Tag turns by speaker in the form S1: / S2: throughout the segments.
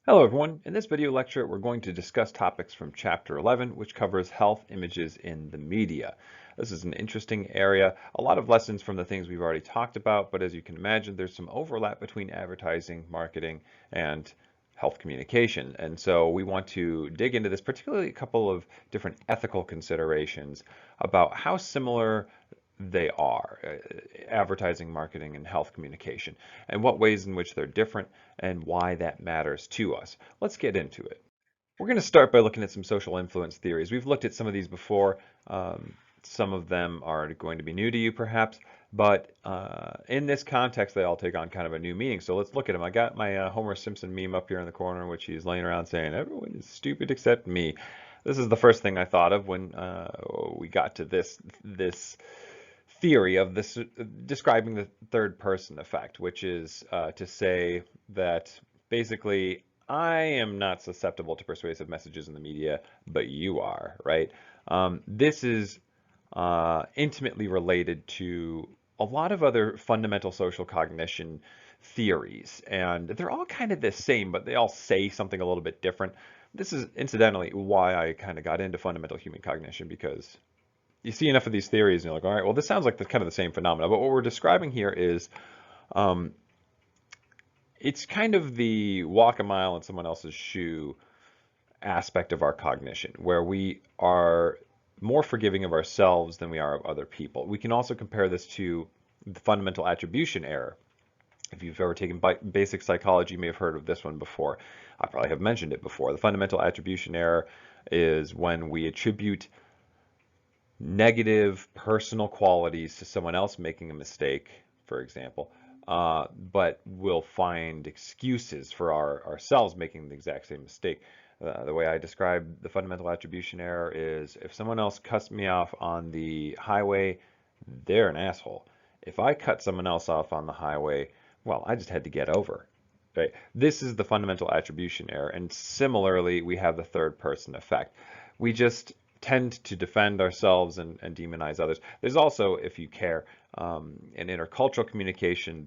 S1: Hello everyone. In this video lecture, we're going to discuss topics from Chapter 11, which covers health images in the media. This is an interesting area, a lot of lessons from the things we've already talked about, but as you can imagine, there's some overlap between advertising, marketing, and health communication. And so we want to dig into this, particularly a couple of different ethical considerations about how similar they are, advertising, marketing, and health communication, and what ways in which they're different and why that matters to us. Let's get into it. We're going to start by looking at some social influence theories. We've looked at some of these before. Some of them are going to be new to you perhaps, but in this context, they all take on kind of a new meaning. So let's look at them. I got my Homer Simpson meme up here in the corner in which he's laying around saying, "Everyone is stupid except me." This is the first thing I thought of when we got to this theory of this describing the third person effect, which is to say that basically I am not susceptible to persuasive messages in the media, but you are, right? This is intimately related to a lot of other fundamental social cognition theories, and they're all kind of the same, but they all say something a little bit different. This is incidentally why I kind of got into fundamental human cognition, because you see enough of these theories and you're like, all right, well, this sounds like the kind of the same phenomena. But what we're describing here is um, it's kind of the walk a mile in someone else's shoe aspect of our cognition, where we are more forgiving of ourselves than we are of other people. We can also compare this to the fundamental attribution error. If you've ever taken basic psychology, you may have heard of this one before. I probably have mentioned it before. The fundamental attribution error is when we attribute negative personal qualities to someone else making a mistake, for example, but we'll find excuses for ourselves making the exact same mistake. The way I describe the fundamental attribution error is if someone else cuts me off on the highway, they're an asshole. If I cut someone else off on the highway, well, I just had to get over. Right? This is the fundamental attribution error. And similarly, we have the third person effect. We just tend to defend ourselves and demonize others. There's also, if you care, in intercultural communication,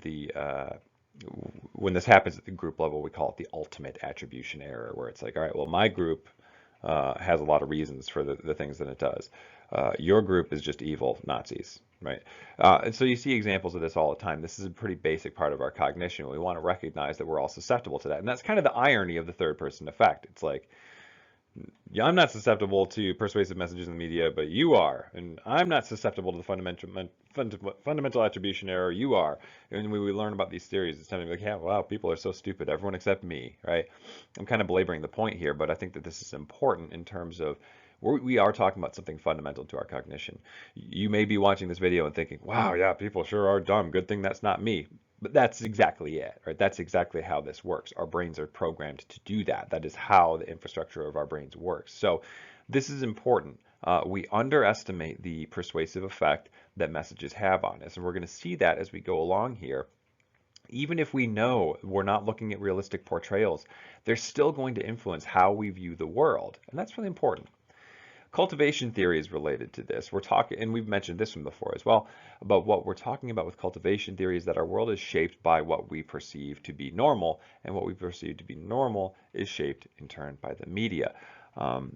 S1: when this happens at the group level, we call it the ultimate attribution error, where it's like, all right, well, my group has a lot of reasons for the things that it does. Your group is just evil Nazis, right? And so you see examples of this all the time. This is a pretty basic part of our cognition. We want to recognize that we're all susceptible to that. And that's kind of the irony of the third person effect. It's like, yeah, I'm not susceptible to persuasive messages in the media, but you are. And I'm not susceptible to the fundamental attribution error, you are. And when we learn about these theories, it's kind of like, yeah, wow, people are so stupid, everyone except me, right? I'm kind of belaboring the point here, but I think that this is important in terms of we are talking about something fundamental to our cognition. You may be watching this video and thinking, wow, yeah, people sure are dumb. Good thing that's not me. But that's exactly it, right? That's exactly how this works. Our brains are programmed to do that. That is how the infrastructure of our brains works. So this is important. We underestimate the persuasive effect that messages have on us. And we're going to see that as we go along here. Even if we know we're not looking at realistic portrayals, they're still going to influence how we view the world. And that's really important. Cultivation theory is related to this. We're talking, and we've mentioned this one before as well, about what we're talking about with cultivation theory is that our world is shaped by what we perceive to be normal, and what we perceive to be normal is shaped in turn by the media. Um,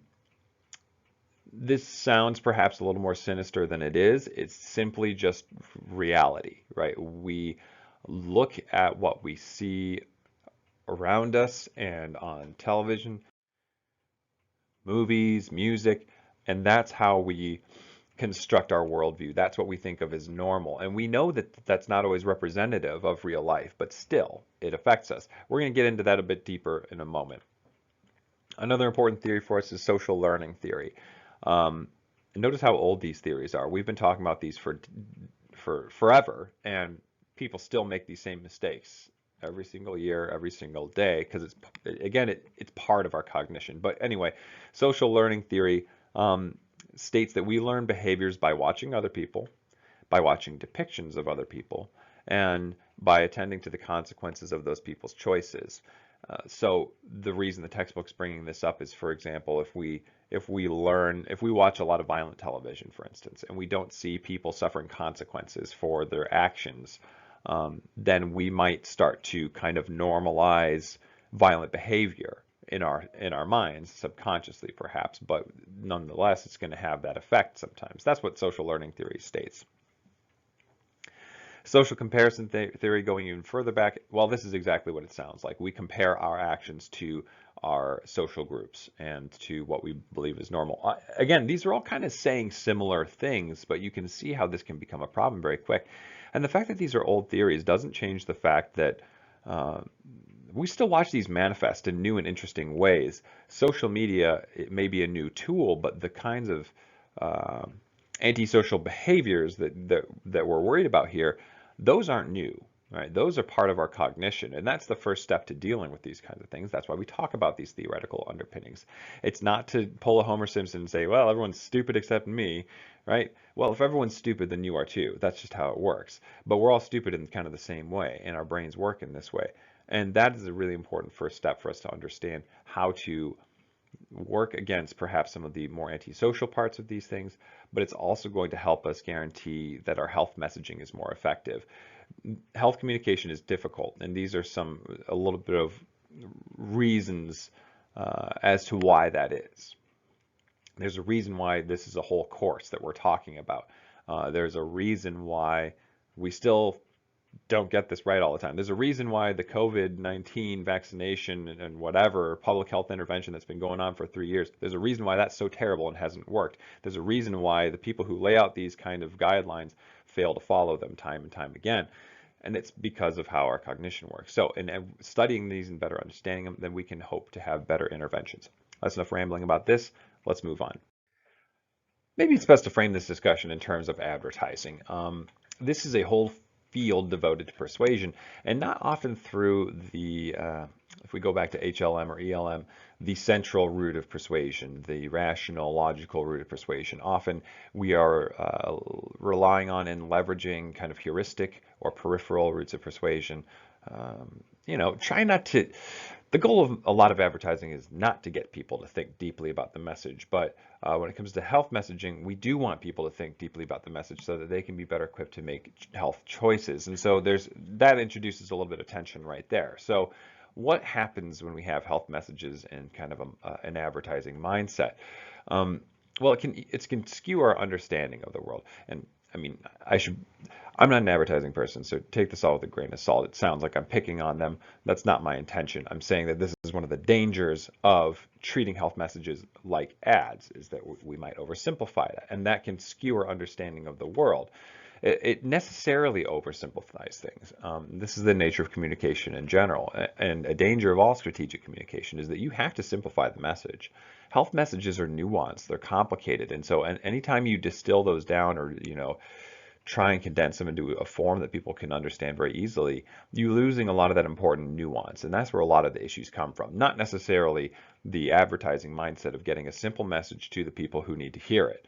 S1: this sounds perhaps a little more sinister than it is. It's simply just reality, right? We look at what we see around us and on television, movies, music, and that's how we construct our worldview. That's what we think of as normal. And we know that that's not always representative of real life, but still, it affects us. We're going to get into that a bit deeper in a moment. Another important theory for us is social learning theory. Um, Notice how old these theories are. We've been talking about these for forever, and people still make these same mistakes every single year, every single day, because it's part of our cognition. But anyway, social learning theory states that we learn behaviors by watching other people, by watching depictions of other people, and by attending to the consequences of those people's choices. So the reason the textbook's bringing this up is, for example, if we watch a lot of violent television, for instance, and we don't see people suffering consequences for their actions, then we might start to kind of normalize violent behavior in our minds, subconsciously perhaps, but nonetheless, it's going to have that effect sometimes. That's what social learning theory states. Social comparison theory, going even further back, well, this is exactly what it sounds like. We compare our actions to our social groups and to what we believe is normal. Again, these are all kind of saying similar things, but you can see how this can become a problem very quick. And the fact that these are old theories doesn't change the fact that we still watch these manifest in new and interesting ways. Social media, it may be a new tool, but the kinds of antisocial behaviors that we're worried about here, those aren't new, right? Those are part of our cognition, and that's the first step to dealing with these kinds of things. That's why we talk about these theoretical underpinnings. It's not to pull a Homer Simpson and say, well, everyone's stupid except me, right? Well, if everyone's stupid, then you are too. That's just how it works. But we're all stupid in kind of the same way, and our brains work in this way. And that is a really important first step for us to understand how to work against perhaps some of the more antisocial parts of these things, but it's also going to help us guarantee that our health messaging is more effective. Health communication is difficult, and these are a little bit of reasons as to why that is. There's a reason why this is a whole course that we're talking about. There's a reason why we still don't get this right all the time. There's a reason why the COVID-19 vaccination and whatever public health intervention that's been going on for 3 years, there's a reason why that's so terrible and hasn't worked. There's a reason why the people who lay out these kind of guidelines fail to follow them time and time again. And it's because of how our cognition works. So in studying these and better understanding them, then we can hope to have better interventions. That's enough rambling about this. Let's move on. Maybe it's best to frame this discussion in terms of advertising. This is a whole field devoted to persuasion, and not often through the, if we go back to HLM or ELM, the central root of persuasion, the rational, logical root of persuasion. Often we are relying on and leveraging kind of heuristic or peripheral roots of persuasion. Try not to, the goal of a lot of advertising is not to get people to think deeply about the message, but when it comes to health messaging, we do want people to think deeply about the message so that they can be better equipped to make health choices. And so that introduces a little bit of tension right there. So what happens when we have health messages in kind of an advertising mindset? Well, it can skew our understanding of the world. And I mean, I'm not an advertising person, so take this all with a grain of salt. It sounds like I'm picking on them. That's not my intention. I'm saying that this is one of the dangers of treating health messages like ads, is that we might oversimplify that, and that can skew our understanding of the world. It necessarily oversimplifies things. This is the nature of communication in general, and a danger of all strategic communication is that you have to simplify the message. Health messages are nuanced, they're complicated, and so anytime you distill those down or try and condense them into a form that people can understand very easily, you're losing a lot of that important nuance, and that's where a lot of the issues come from. Not necessarily the advertising mindset of getting a simple message to the people who need to hear it.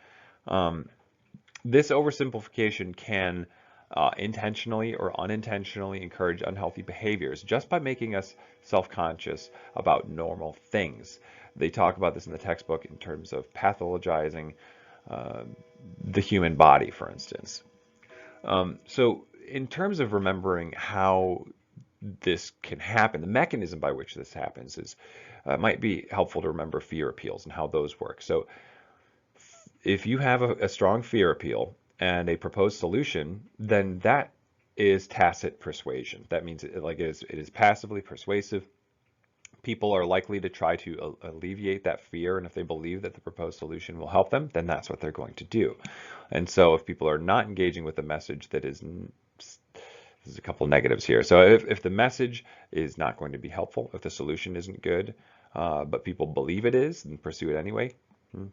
S1: This oversimplification can intentionally or unintentionally encourage unhealthy behaviors just by making us self-conscious about normal things. They talk about this in the textbook in terms of pathologizing the human body, for instance. So in terms of remembering how this can happen, the mechanism by which this happens might be helpful to remember fear appeals and how those work. So if you have a strong fear appeal and a proposed solution, then that is tacit persuasion. That means it is passively persuasive. People are likely to try to alleviate that fear, and if they believe that the proposed solution will help them, then that's what they're going to do. And so if people are not engaging with the message that is, there's a couple negatives here. So if the message is not going to be helpful, if the solution isn't good, but people believe it is and pursue it anyway,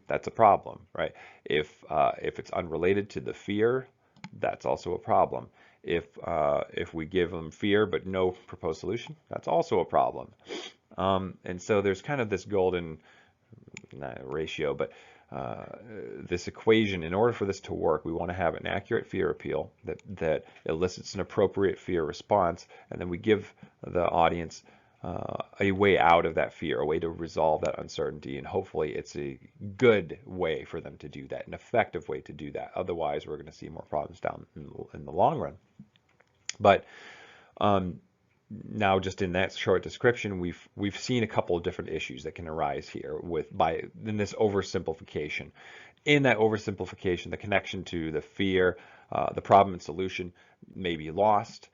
S1: that's a problem, right? If it's unrelated to the fear, that's also a problem. If we give them fear but no proposed solution, that's also a problem. And so there's kind of this golden, not ratio, but this equation. In order for this to work, we want to have an accurate fear appeal that elicits an appropriate fear response, and then we give the audience a way out of that fear, a way to resolve that uncertainty, and hopefully it's a good way for them to do that, an effective way to do that. Otherwise, we're going to see more problems down in the long run. But now, just in that short description, we've seen a couple of different issues that can arise here in this oversimplification. In that oversimplification, the connection to the fear, the problem and solution may be lost.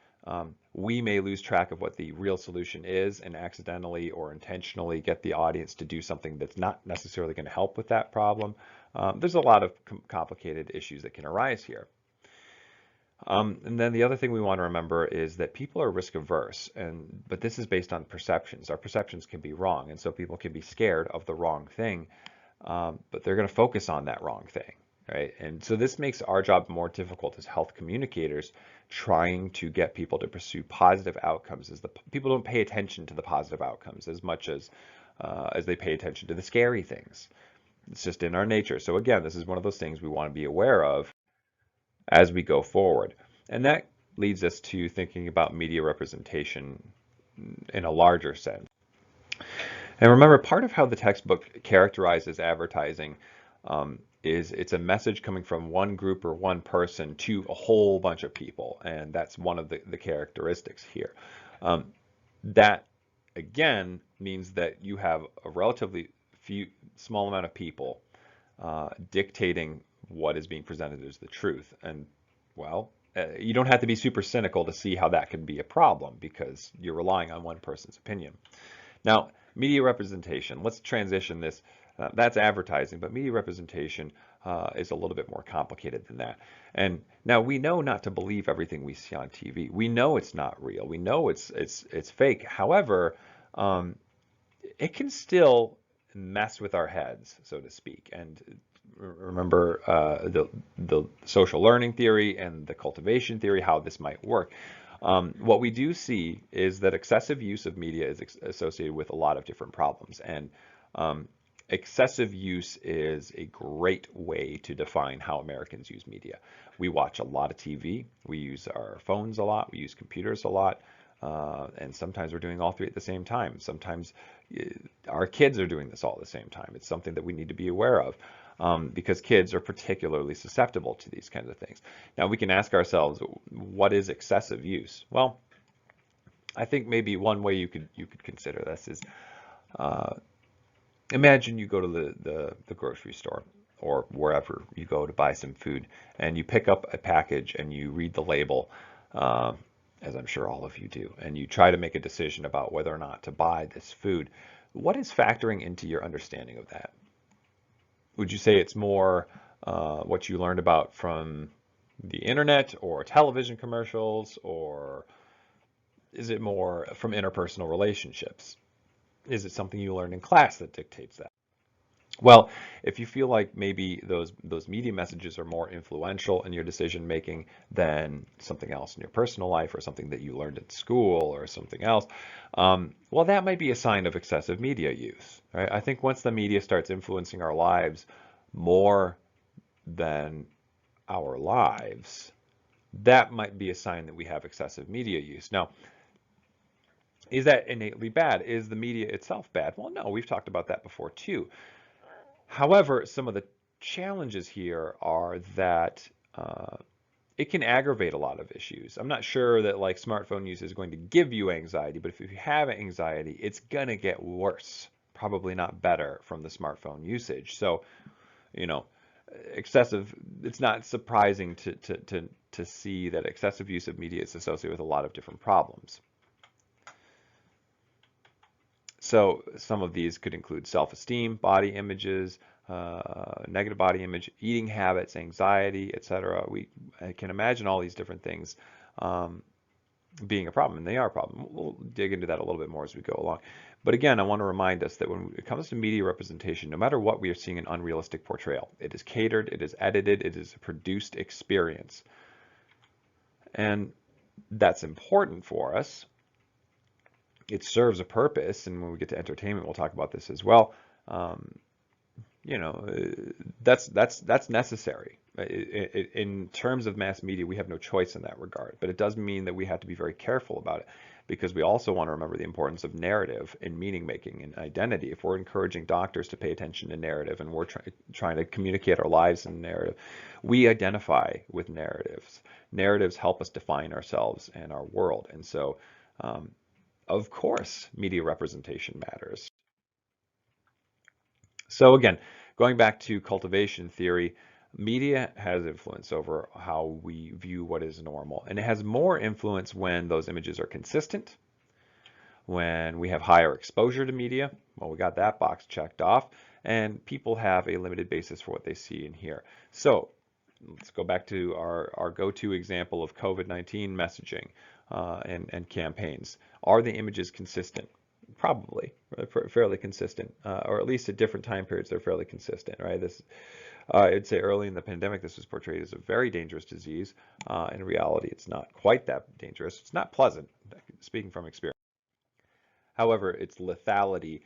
S1: We may lose track of what the real solution is and accidentally or intentionally get the audience to do something that's not necessarily going to help with that problem. There's a lot of complicated issues that can arise here. And then the other thing we want to remember is that people are risk averse, but this is based on perceptions. Our perceptions can be wrong, and so people can be scared of the wrong thing, but they're going to focus on that wrong thing, right? And so this makes our job more difficult as health communicators, trying to get people to pursue positive outcomes. As the people don't pay attention to the positive outcomes as much as they pay attention to the scary things. It's just in our nature. So again, this is one of those things we want to be aware of as we go forward. And that leads us to thinking about media representation in a larger sense. And remember, part of how the textbook characterizes advertising is it's a message coming from one group or one person to a whole bunch of people. And that's one of the characteristics here. That, again, means that you have a relatively small amount of people dictating what is being presented as the truth. And, well, you don't have to be super cynical to see how that can be a problem because you're relying on one person's opinion. Now, media representation, let's transition this. That's advertising, but media representation is a little bit more complicated than that. And now we know not to believe everything we see on TV. We know it's not real. We know it's fake. However, it can still mess with our heads, so to speak. And remember the social learning theory and the cultivation theory, how this might work. What we do see is that excessive use of media is associated with a lot of different problems. And excessive use is a great way to define how Americans use media. We watch a lot of TV. We use our phones a lot. We use computers a lot. And sometimes we're doing all three at the same time. Sometimes our kids are doing this all at the same time. It's something that we need to be aware of. Because kids are particularly susceptible to these kinds of things. Now we can ask ourselves, what is excessive use? Well, I think maybe one way you could consider this is, imagine you go to the grocery store or wherever you go to buy some food, and you pick up a package and you read the label, as I'm sure all of you do, and you try to make a decision about whether or not to buy this food. What is factoring into your understanding of that? Would you say it's more what you learned about from the internet or television commercials, or is it more from interpersonal relationships? Is it something you learned in class that dictates that? Well, if you feel like maybe those media messages are more influential in your decision making than something else in your personal life or something that you learned at school or something else, well, that might be a sign of excessive media use, right? I think once the media starts influencing our lives more than our lives, that might be a sign that we have excessive media use. Now, is that innately bad? Is the media itself bad? Well, no, we've talked about that before too. However, some of the challenges here are that it can aggravate a lot of issues. I'm not sure that like smartphone use is going to give you anxiety, but if you have anxiety, it's going to get worse, probably not better from the smartphone usage. So, excessive, it's not surprising to see that excessive use of media is associated with a lot of different problems. So some of these could include self-esteem, body images, negative body image, eating habits, anxiety, etc. I can imagine all these different things being a problem, and they are a problem. We'll dig into that a little bit more as we go along. But again, I want to remind us that when it comes to media representation, no matter what, we are seeing an unrealistic portrayal. It is catered, it is edited, it is a produced experience. And that's important for us. It serves a purpose, and when we get to entertainment, we'll talk about this as well. That's necessary. In terms of mass media, we have no choice in that regard, but it does mean that we have to be very careful about it, because we also want to remember the importance of narrative in meaning making and identity. If we're encouraging doctors to pay attention to narrative and we're trying to communicate our lives in narrative, we identify with narratives. Narratives help us define ourselves and our world, and so Of course, media representation matters. So again, going back to cultivation theory, media has influence over how we view what is normal. And it has more influence when those images are consistent, when we have higher exposure to media. Well, we got that box checked off, and people have a limited basis for what they see and hear. So let's go back to our go-to example of COVID-19 messaging and campaigns. Are the images consistent? Probably fairly consistent, or at least at different time periods, they're fairly consistent, right? I'd say early in the pandemic, this was portrayed as a very dangerous disease. In reality, it's not quite that dangerous. It's not pleasant, speaking from experience. However, its lethality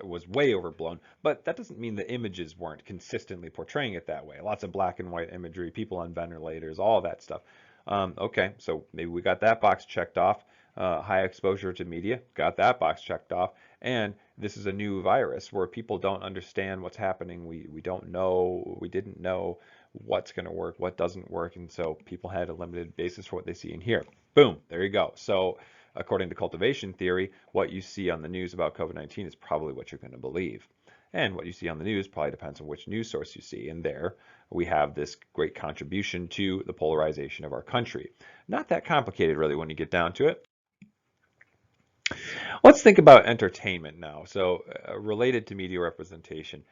S1: was way overblown, but that doesn't mean the images weren't consistently portraying it that way. Lots of black and white imagery, people on ventilators, all that stuff. Okay, so maybe we got that box checked off. High exposure to media, got that box checked off. And this is a new virus where people don't understand what's happening. We don't know, we didn't know what's going to work, what doesn't work, and so people had a limited basis for what they see and hear. Boom, there you go. So according to cultivation theory, what you see on the news about COVID-19 is probably what you're going to believe. And what you see on the news probably depends on which news source you see. And there we have this great contribution to the polarization of our country. Not that complicated, really, when you get down to it. Let's think about entertainment now. So related to media representation.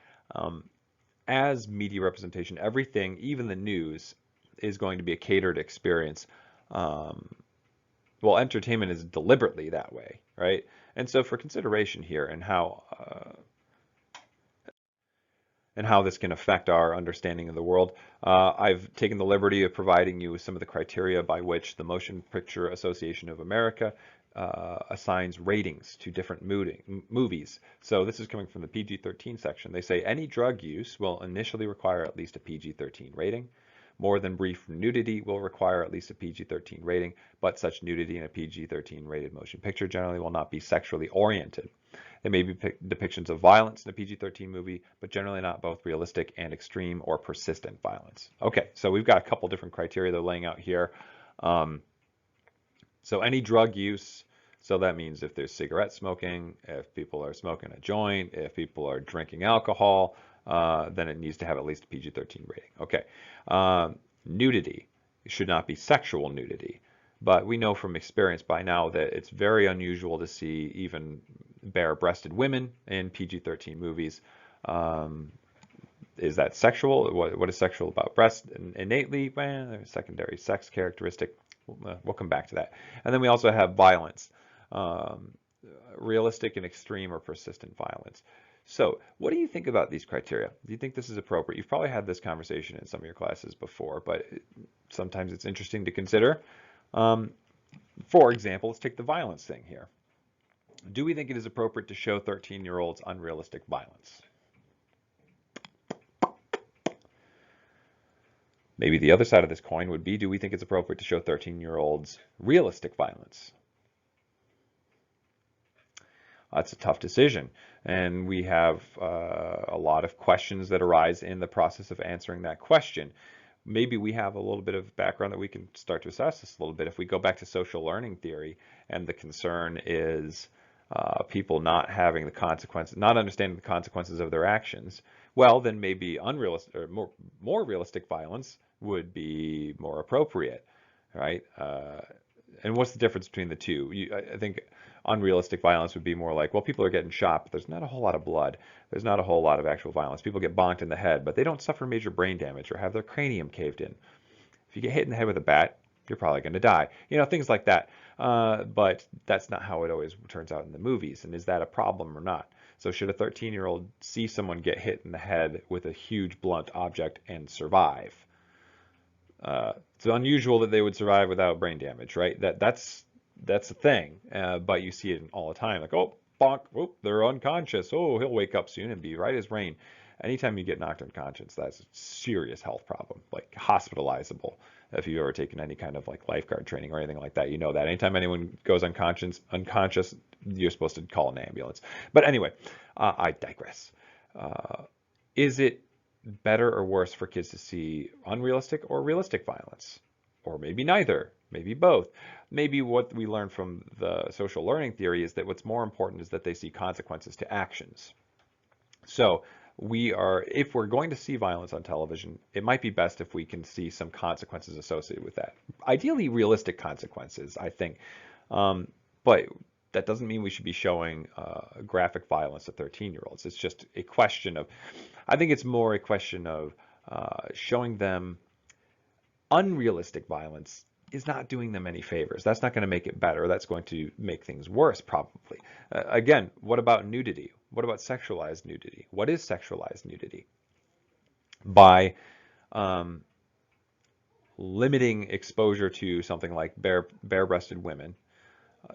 S1: As media representation, everything, even the news, is going to be a catered experience. Well, entertainment is deliberately that way, right? And so for consideration here and how this can affect our understanding of the world, I've taken the liberty of providing you with some of the criteria by which the Motion Picture Association of America assigns ratings to different movies. So this is coming from the PG-13 section. They say any drug use will initially require at least a PG-13 rating. More than brief nudity will require at least a PG-13 rating, but such nudity in a PG-13 rated motion picture generally will not be sexually oriented. There may be depictions of violence in a PG-13 movie, but generally not both realistic and extreme or persistent violence. Okay, so we've got a couple different criteria they're laying out here. So any drug use, so that means if there's cigarette smoking, if people are smoking a joint, if people are drinking alcohol, then it needs to have at least a PG-13 rating. Okay. Nudity should not be sexual nudity, but we know from experience by now that it's very unusual to see even bare-breasted women in PG-13 movies. Is that sexual? What is sexual about breasts innately? Well, there's a secondary sex characteristic. We'll come back to that. And then we also have violence, realistic and extreme or persistent violence. So what do you think about these criteria? Do you think this is appropriate? You've probably had this conversation in some of your classes before, but sometimes it's interesting to consider. For example, let's take the violence thing here. Do we think it is appropriate to show 13-year-olds unrealistic violence? Maybe the other side of this coin would be, do we think it's appropriate to show 13-year-olds realistic violence? That's a tough decision, and we have a lot of questions that arise in the process of answering that question. Maybe we have a little bit of background that we can start to assess this a little bit. If we go back to social learning theory, and the concern is people not having the consequences, not understanding the consequences of their actions, well, then maybe unrealistic or more realistic violence would be more appropriate, right? And what's the difference between the two? I think unrealistic violence would be more like, well, people are getting shot, but there's not a whole lot of blood. There's not a whole lot of actual violence. People get bonked in the head, but they don't suffer major brain damage or have their cranium caved in. If you get hit in the head with a bat, you're probably going to die. You know, things like that. But that's not how it always turns out in the movies. And is that a problem or not? So should a 13-year-old see someone get hit in the head with a huge blunt object and survive? It's unusual that they would survive without brain damage, right? That's a thing, but you see it all the time. Like, oh, bonk, whoop, they're unconscious. Oh, he'll wake up soon and be right as rain. Anytime you get knocked unconscious, that's a serious health problem, like hospitalizable. If you've ever taken any kind of like lifeguard training or anything like that, you know that. Anytime anyone goes unconscious, you're supposed to call an ambulance. But anyway, I digress. Is it better or worse for kids to see unrealistic or realistic violence? Or maybe neither. Maybe both. Maybe what we learn from the social learning theory is that what's more important is that they see consequences to actions. So if we're going to see violence on television, it might be best if we can see some consequences associated with that. Ideally, realistic consequences, I think. But that doesn't mean we should be showing graphic violence to 13-year-olds. It's just a question of, I think it's more a question of showing them unrealistic violence is not doing them any favors. That's not going to make it better. That's going to make things worse, probably. Again, what about nudity? What about sexualized nudity? What is sexualized nudity? By limiting exposure to something like bare-breasted women,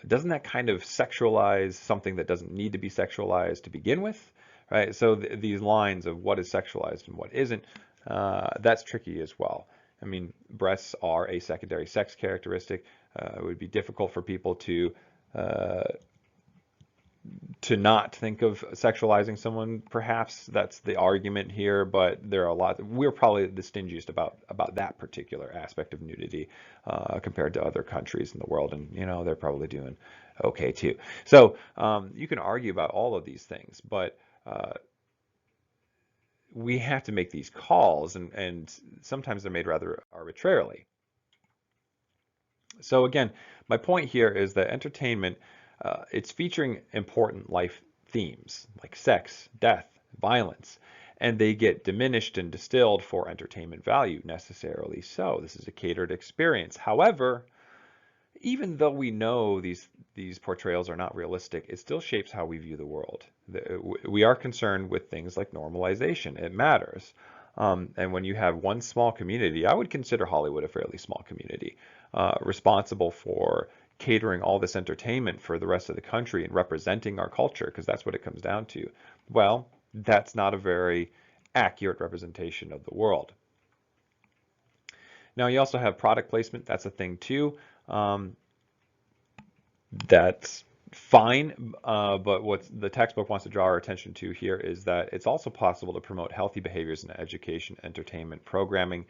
S1: doesn't that kind of sexualize something that doesn't need to be sexualized to begin with? Right? So these lines of what is sexualized and what isn't, that's tricky as well. I mean, breasts are a secondary sex characteristic. It would be difficult for people uh, to not think of sexualizing someone. Perhaps that's the argument here, but there are a lot. We're probably the stingiest about that particular aspect of nudity compared to other countries in the world, and they're probably doing okay too. So you can argue about all of these things, but we have to make these calls, and sometimes they're made rather arbitrarily. So again, my point here is that entertainment, it's featuring important life themes like sex, death, violence, and they get diminished and distilled for entertainment value, necessarily so. This is a catered experience. However, even though we know these portrayals are not realistic, it still shapes how we view the world. We are concerned with things like normalization. It matters. And when you have one small community, I would consider Hollywood a fairly small community, responsible for catering all this entertainment for the rest of the country and representing our culture, because that's what it comes down to. Well, that's not a very accurate representation of the world. Now, you also have product placement. That's a thing too. That's fine, but what the textbook wants to draw our attention to here is that it's also possible to promote healthy behaviors in education, entertainment, programming.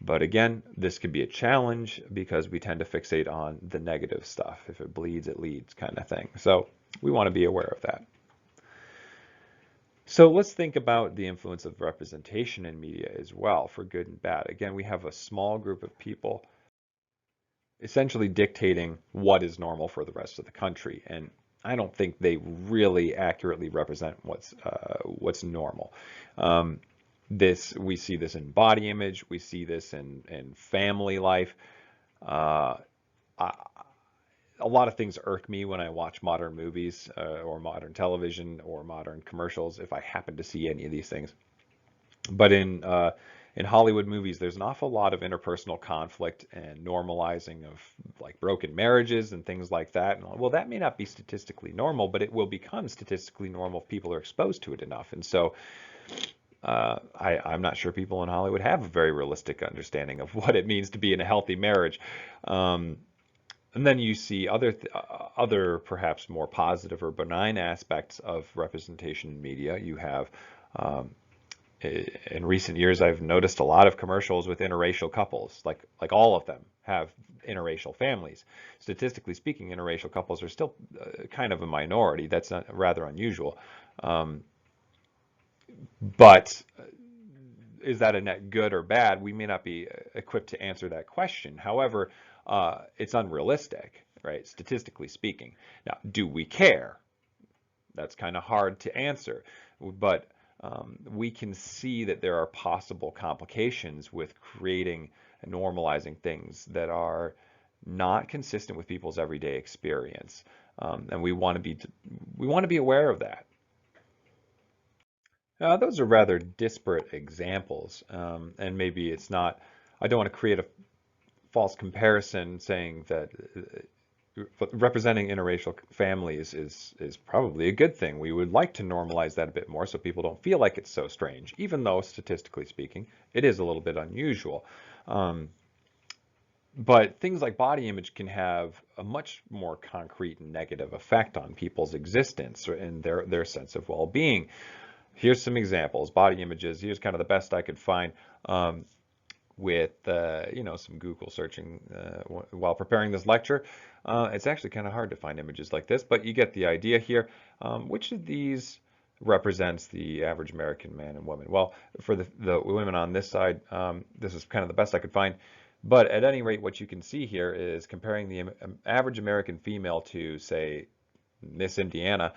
S1: But again, this could be a challenge because we tend to fixate on the negative stuff. If it bleeds, it leads kind of thing. So we want to be aware of that. So let's think about the influence of representation in media as well, for good and bad. Again, we have a small group of people essentially dictating what is normal for the rest of the country. And I don't think they really accurately represent what's normal. We see this in body image. We see this in family life. A lot of things irk me when I watch modern movies or modern television or modern commercials, if I happen to see any of these things. But in Hollywood movies, there's an awful lot of interpersonal conflict and normalizing of like broken marriages and things like that. And, well, that may not be statistically normal, but it will become statistically normal if people are exposed to it enough. And so I'm not sure people in Hollywood have a very realistic understanding of what it means to be in a healthy marriage. And then you see other perhaps more positive or benign aspects of representation in media. You have in recent years, I've noticed a lot of commercials with interracial couples, like all of them have interracial families. Statistically speaking, interracial couples are still kind of a minority. That's rather unusual. But is that a net good or bad? We may not be equipped to answer that question. However, it's unrealistic, right? Statistically speaking. Now, do we care? That's kind of hard to answer, but we can see that there are possible complications with creating and normalizing things that are not consistent with people's everyday experience, and we want to be aware of that. Those are rather disparate examples, and maybe it's not. I don't want to create a false comparison saying that representing interracial families is probably a good thing. We would like to normalize that a bit more so people don't feel like it's so strange, even though statistically speaking, it is a little bit unusual. But things like body image can have a much more concrete and negative effect on people's existence and their sense of well-being. Here's some examples, body images. Here's kind of the best I could find. with some Google searching while preparing this lecture. It's actually kind of hard to find images like this, but you get the idea here. Which of these represents the average American man and woman? Well, for the women on this side, this is kind of the best I could find. But at any rate, what you can see here is comparing the average American female to, say, Miss Indiana.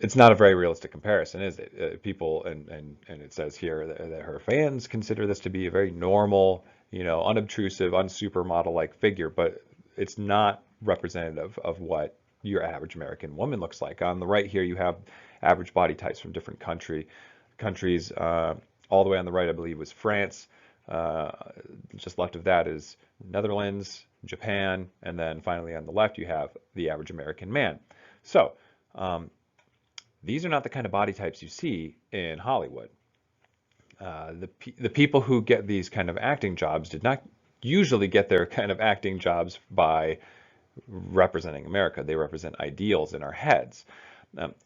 S1: It's not a very realistic comparison, is it? People, and it says here that her fans consider this to be a very normal, unobtrusive, unsupermodel-like figure, but it's not representative of what your average American woman looks like. On the right here, you have average body types from different countries. All the way on the right, I believe, was France. Just left of that is Netherlands, Japan, and then finally on the left, you have the average American man. So, these are not the kind of body types you see in Hollywood. The people who get these kind of acting jobs did not usually get their kind of acting jobs by representing America. They represent ideals in our heads.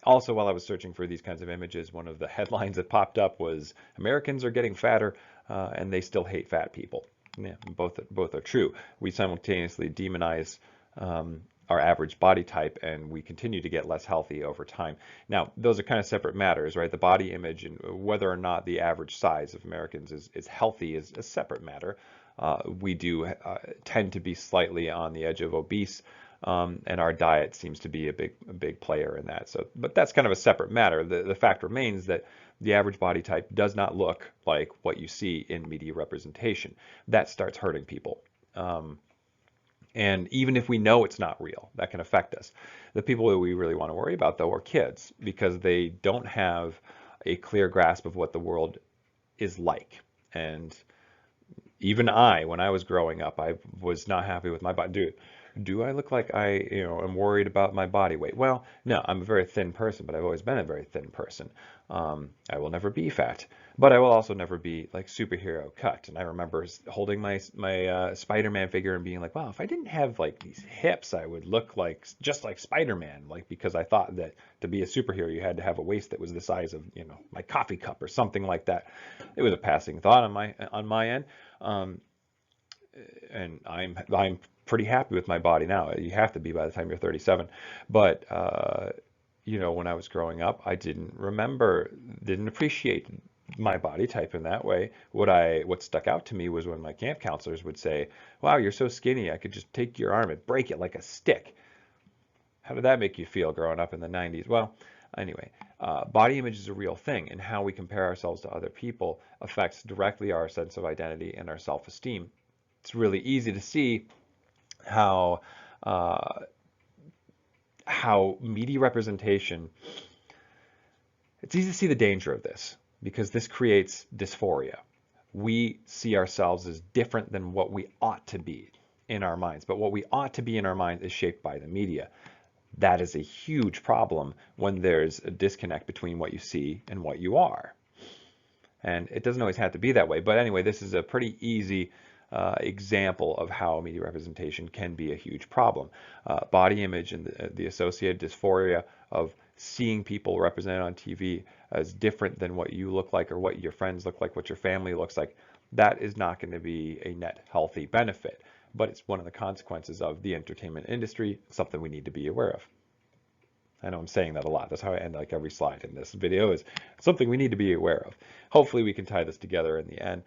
S1: Also, while I was searching for these kinds of images, one of the headlines that popped up was Americans are getting fatter and they still hate fat people. Yeah, both are true. We simultaneously demonize our average body type, and we continue to get less healthy over time. Now, those are kind of separate matters, right? The body image and whether or not the average size of Americans is healthy is a separate matter. We do tend to be slightly on the edge of obese, and our diet seems to be a big player in that. So, but that's kind of a separate matter. The fact remains that the average body type does not look like what you see in media representation. That starts hurting people. And even if we know it's not real, that can affect us. The people that we really want to worry about, though, are kids, because they don't have a clear grasp of what the world is like. And even when I was growing up, I was not happy with my body. Do I look like I, am worried about my body weight? Well, no, I'm a very thin person, but I've always been a very thin person. I will never be fat, but I will also never be like superhero cut. And I remember holding my Spider-Man figure and being like, wow, if I didn't have like these hips, I would look like just like Spider-Man, like because I thought that to be a superhero, you had to have a waist that was the size of, my coffee cup or something like that. It was a passing thought on my end. And I'm pretty happy with my body now. You have to be by the time you're 37. But when I was growing up, I didn't appreciate my body type in that way. What stuck out to me was when my camp counselors would say, "Wow, you're so skinny. I could just take your arm and break it like a stick." How did that make you feel growing up in the 90s? Well, anyway, body image is a real thing, and how we compare ourselves to other people affects directly our sense of identity and our self-esteem. It's really easy to see how media representation, it's easy to see the danger of this because this creates dysphoria. We see ourselves as different than what we ought to be in our minds, but what we ought to be in our minds is shaped by the media. That is a huge problem when there's a disconnect between what you see and what you are. And it doesn't always have to be that way, but anyway, this is a pretty easy example of how media representation can be a huge problem. Body image and the associated dysphoria of seeing people represented on TV as different than what you look like or what your friends look like, what your family looks like, that is not going to be a net healthy benefit. But it's one of the consequences of the entertainment industry, something we need to be aware of. I know I'm saying that a lot. That's how I end like every slide in this video, is something we need to be aware of. Hopefully we can tie this together in the end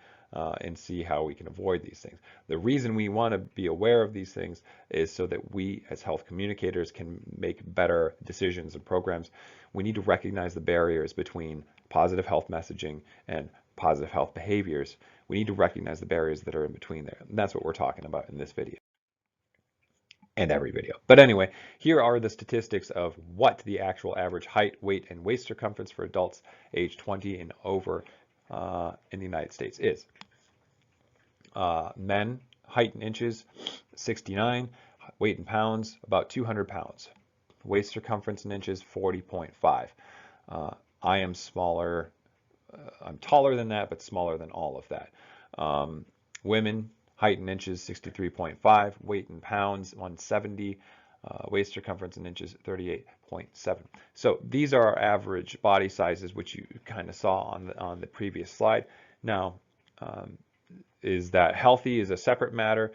S1: and see how we can avoid these things. The reason we want to be aware of these things is so that we as health communicators can make better decisions and programs. We need to recognize the barriers between positive health messaging and positive health behaviors. We need to recognize the barriers that are in between there. And that's what we're talking about in this video and every video. But anyway, here are the statistics of what the actual average height, weight, and waist circumference for adults age 20 and over in the United States is. Men, height in inches, 69, weight in pounds, about 200 pounds. Waist circumference in inches, 40.5. I am smaller, I'm taller than that, but smaller than all of that. Women, height in inches, 63.5, weight in pounds, 170. waist circumference in inches, 38.7. So these are our average body sizes, which you kind of saw on the previous slide. Now, is that healthy is a separate matter.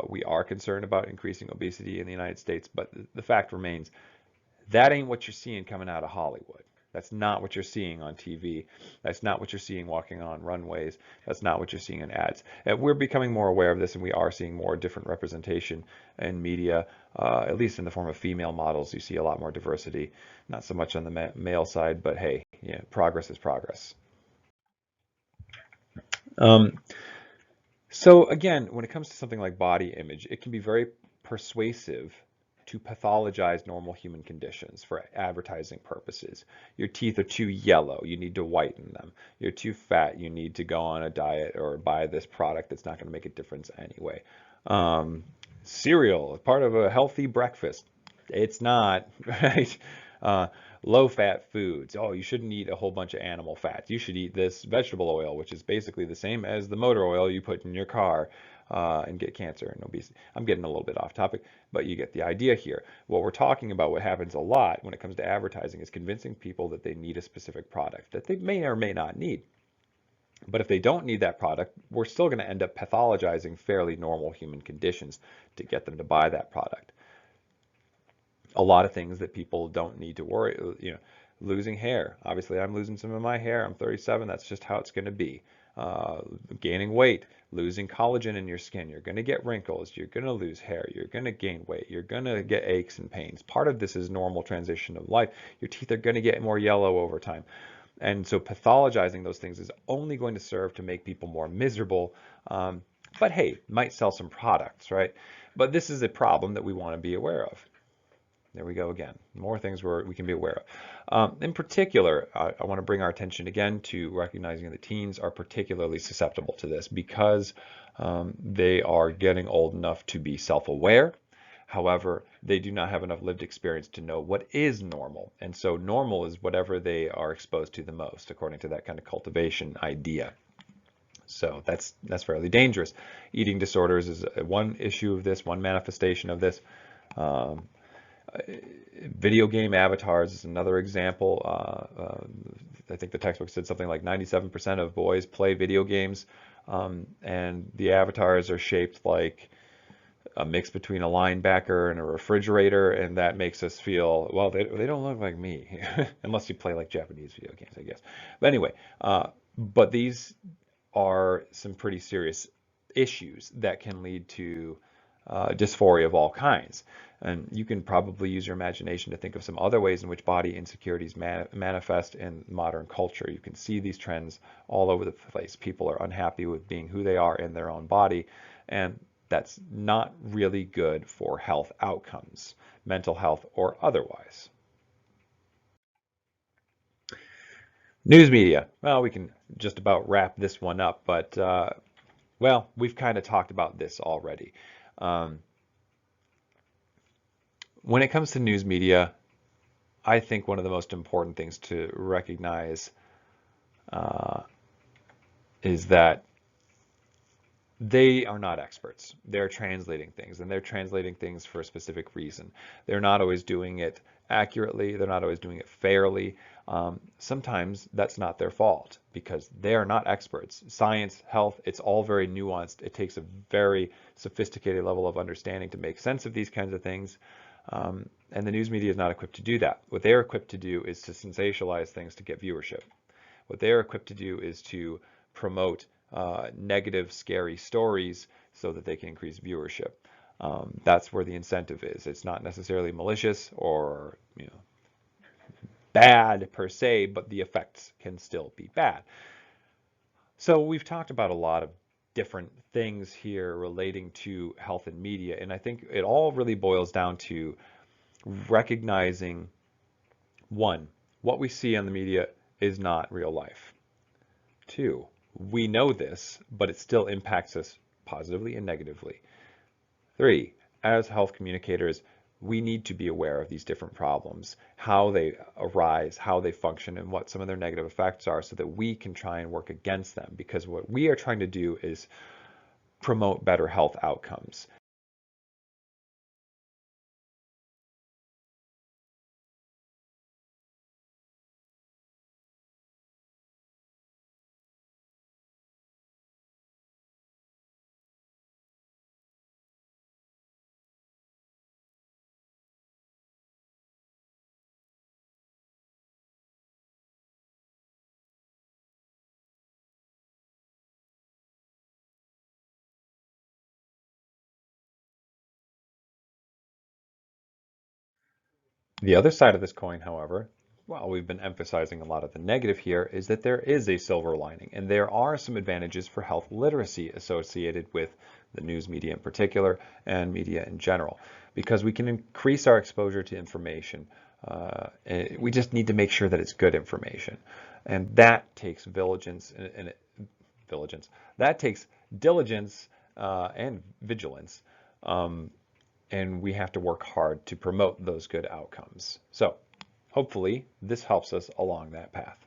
S1: We are concerned about increasing obesity in the United States, but the fact remains that ain't what you're seeing coming out of Hollywood. That's not what you're seeing on TV. That's not what you're seeing walking on runways. That's not what you're seeing in ads. And we're becoming more aware of this, and we are seeing more different representation in media, at least in the form of female models. You see a lot more diversity, not so much on the male side, but hey, yeah, progress is progress. Um, so again, when it comes to something like body image, it can be very persuasive to pathologize normal human conditions for advertising purposes. Your teeth are too yellow, you need to whiten them. You're too fat, you need to go on a diet or buy this product that's not going to make a difference anyway. Cereal, part of a healthy breakfast. It's not, right? Uh, Low-fat foods. Oh, you shouldn't eat a whole bunch of animal fats. You should eat this vegetable oil, which is basically the same as the motor oil you put in your car and get cancer and obesity. I'm getting a little bit off topic, but you get the idea here. What we're talking about, what happens a lot when it comes to advertising, is convincing people that they need a specific product that they may or may not need. But if they don't need that product, we're still going to end up pathologizing fairly normal human conditions to get them to buy that product. A lot of things that people don't need to worry, losing hair. Obviously, I'm losing some of my hair. I'm 37. That's just how it's going to be. Gaining weight, losing collagen in your skin. You're going to get wrinkles. You're going to lose hair. You're going to gain weight. You're going to get aches and pains. Part of this is normal transition of life. Your teeth are going to get more yellow over time. And so pathologizing those things is only going to serve to make people more miserable. But hey, might sell some products, right? But this is a problem that we want to be aware of. There we go again. More things we can be aware of. In particular, I want to bring our attention again to recognizing that teens are particularly susceptible to this because they are getting old enough to be self-aware. However, they do not have enough lived experience to know what is normal. And so normal is whatever they are exposed to the most, according to that kind of cultivation idea. So that's fairly dangerous. Eating disorders is one issue of this, one manifestation of this. Video game avatars is another example. I think the textbook said something like 97% of boys play video games, and the avatars are shaped like a mix between a linebacker and a refrigerator, and that makes us feel, well, they don't look like me, unless you play like Japanese video games, I guess. But anyway, but these are some pretty serious issues that can lead to dysphoria of all kinds. And you can probably use your imagination to think of some other ways in which body insecurities manifest in modern culture. You can see these trends all over the place. People are unhappy with being who they are in their own body, and that's not really good for health outcomes, mental health or otherwise. News media. Well, we can just about wrap this one up, but well, we've kind of talked about this already. Um, When it comes to news media, I think one of the most important things to recognize uh, is that they are not experts. They're translating things, and they're translating things for a specific reason. They're not always doing it accurately. They're not always doing it fairly. Sometimes that's not their fault because they are not experts. Science, health, it's all very nuanced. It takes a very sophisticated level of understanding to make sense of these kinds of things. And the news media is not equipped to do that. What they're equipped to do is to sensationalize things to get viewership. What they're equipped to do is to promote negative, scary stories so that they can increase viewership. That's where the incentive is. It's not necessarily malicious or bad per se, but the effects can still be bad. So we've talked about a lot of different things here relating to health and media, and I think it all really boils down to recognizing, one, what we see on the media is not real life. Two, we know this, but it still impacts us positively and negatively. Three, as health communicators, we need to be aware of these different problems, how they arise, how they function, and what some of their negative effects are so that we can try and work against them. Because what we are trying to do is promote better health outcomes. The other side of this coin, however, while we've been emphasizing a lot of the negative here, is that there is a silver lining, and there are some advantages for health literacy associated with the news media in particular and media in general, because we can increase our exposure to information. We just need to make sure that it's good information, and that takes that takes diligence and vigilance. And we have to work hard to promote those good outcomes. So hopefully this helps us along that path.